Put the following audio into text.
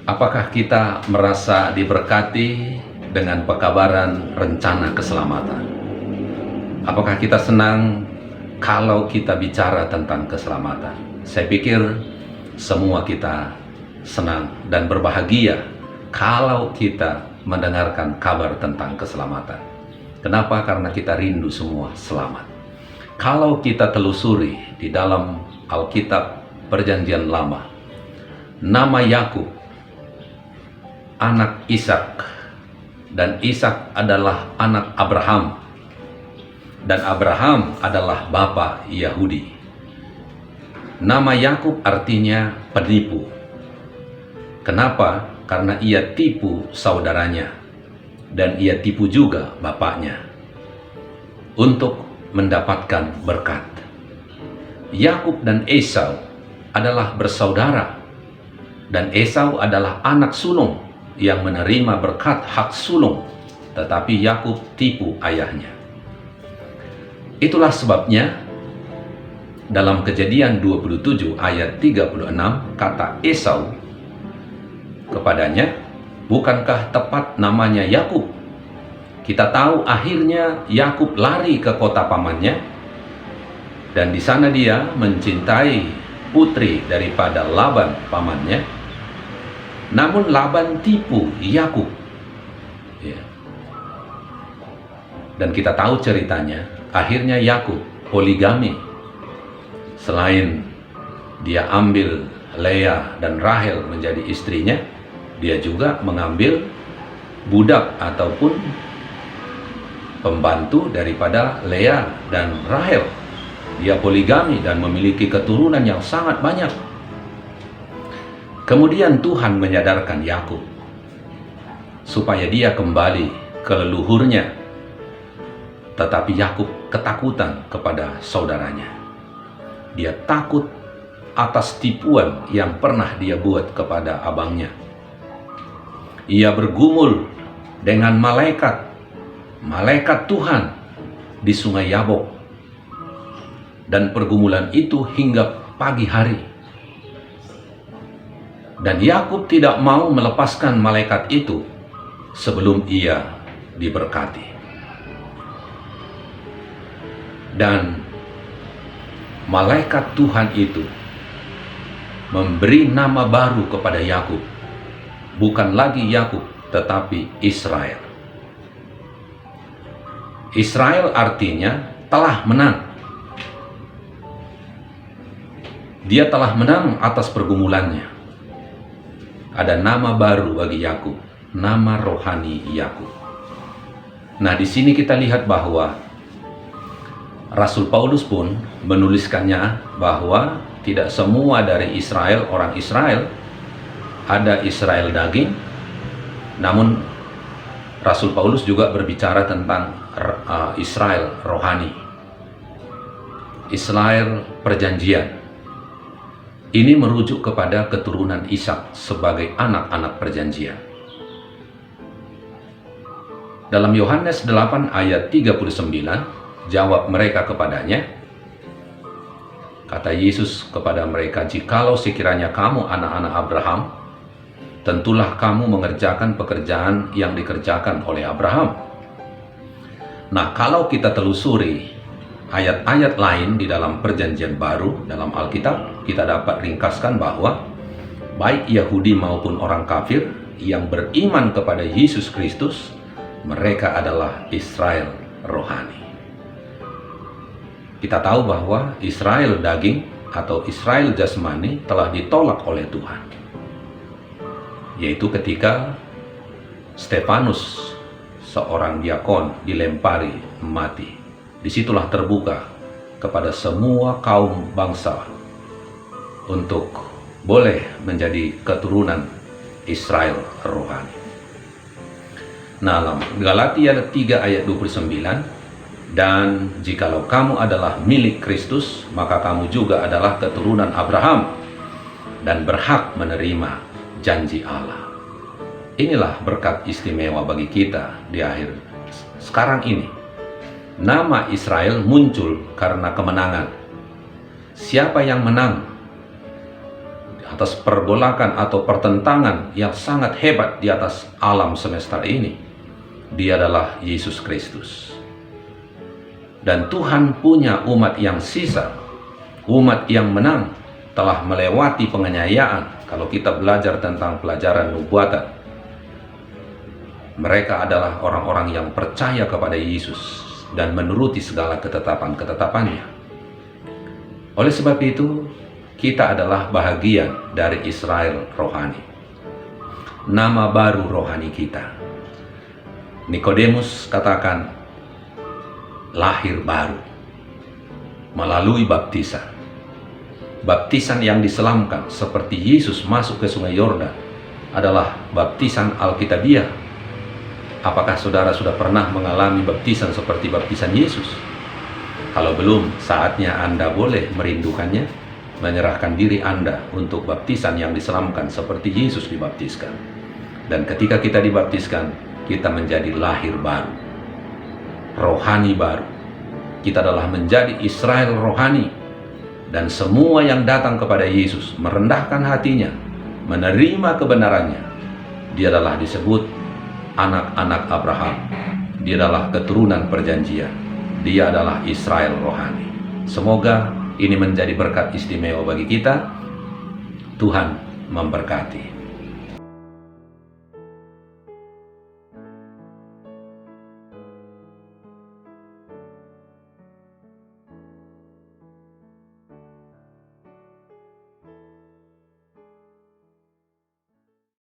Apakah kita merasa diberkati dengan pekabaran rencana keselamatan? Apakah kita senang kalau kita bicara tentang keselamatan? Saya pikir semua kita senang dan berbahagia kalau kita mendengarkan kabar tentang keselamatan. Kenapa? Karena kita rindu semua selamat. Kalau kita telusuri di dalam Alkitab Perjanjian Lama, nama Yakub anak Ishak, dan Ishak adalah anak Abraham, dan Abraham adalah bapa Yahudi. Nama Yakub artinya penipu. Kenapa? Karena ia tipu saudaranya, dan ia tipu juga bapaknya untuk mendapatkan berkat. Yakub dan Esau adalah bersaudara, dan Esau adalah anak sulung yang menerima berkat hak sulung, tetapi Yakub tipu ayahnya. Itulah sebabnya dalam Kejadian 27 ayat 36 kata Esau kepadanya, "Bukankah tepat namanya Yakub? Kita tahu akhirnya Yakub lari ke kota pamannya, dan di sana dia mencintai putri daripada Laban pamannya. Namun Laban tipu Yakub." Ya. Dan kita tahu ceritanya, akhirnya Yakub poligami. Selain dia ambil Leah dan Rahel menjadi istrinya, dia juga mengambil budak ataupun pembantu daripada Leah dan Rahel. Dia poligami dan memiliki keturunan yang sangat banyak. Kemudian Tuhan menyadarkan Yakub supaya dia kembali ke leluhurnya, tetapi Yakub ketakutan kepada saudaranya. Dia takut atas tipuan yang pernah dia buat kepada abangnya. Ia bergumul dengan malaikat Tuhan di Sungai Yabok, dan pergumulan itu hingga pagi hari. Dan Yakub tidak mau melepaskan malaikat itu sebelum ia diberkati. Dan malaikat Tuhan itu memberi nama baru kepada Yakub, bukan lagi Yakub tetapi Israel. Israel artinya telah menang. Dia telah menang atas pergumulannya. Ada nama baru bagi Yakub, nama rohani Yakub. Nah, di sini kita lihat bahwa Rasul Paulus pun menuliskannya bahwa tidak semua dari Israel, orang Israel, ada Israel daging, namun Rasul Paulus juga berbicara tentang Israel rohani, Israel perjanjian. Ini merujuk kepada keturunan Ishak sebagai anak-anak perjanjian. Dalam Yohanes 8 ayat 39, jawab mereka kepadanya, kata Yesus kepada mereka, "Jikalau sekiranya kamu anak-anak Abraham, tentulah kamu mengerjakan pekerjaan yang dikerjakan oleh Abraham." Nah, kalau kita telusuri ayat-ayat lain di dalam Perjanjian Baru dalam Alkitab, kita dapat ringkaskan bahwa baik Yahudi maupun orang kafir yang beriman kepada Yesus Kristus, mereka adalah Israel rohani. Kita tahu bahwa Israel daging atau Israel jasmani telah ditolak oleh Tuhan, yaitu ketika Stefanus, seorang diakon, dilempari mati. Disitulah terbuka kepada semua kaum bangsa untuk boleh menjadi keturunan Israel rohani. Nah, dalam Galatia 3 ayat 29, "Dan jikalau kamu adalah milik Kristus, maka kamu juga adalah keturunan Abraham dan berhak menerima janji Allah." Inilah berkat istimewa bagi kita di akhir sekarang ini. Nama Israel muncul karena kemenangan. Siapa yang menang? atas pergolakan atau pertentangan yang sangat hebat di atas alam semesta ini. Dia adalah Yesus Kristus. Dan Tuhan punya umat yang sisa, umat yang menang, telah melewati penganiayaan. Kalau kita belajar tentang pelajaran nubuatan, mereka adalah orang-orang yang percaya kepada Yesus dan menuruti segala ketetapan-ketetapannya. Oleh sebab itu, kita adalah bahagian dari Israel rohani. Nama baru rohani kita. Nikodemus katakan, lahir baru melalui baptisan. Baptisan yang diselamkan seperti Yesus masuk ke sungai Yordan adalah baptisan Alkitabiah. Apakah saudara sudah pernah mengalami baptisan seperti baptisan Yesus? Kalau belum, saatnya Anda boleh merindukannya, menyerahkan diri Anda untuk baptisan yang diselamkan seperti Yesus dibaptiskan. Dan ketika kita dibaptiskan, kita menjadi lahir baru, rohani baru. Kita adalah menjadi Israel rohani. Dan semua yang datang kepada Yesus merendahkan hatinya, menerima kebenarannya, dia adalah disebut anak-anak Abraham. Dia adalah keturunan perjanjian. Dia adalah Israel rohani. Semoga ini menjadi berkat istimewa bagi kita. Tuhan memberkati.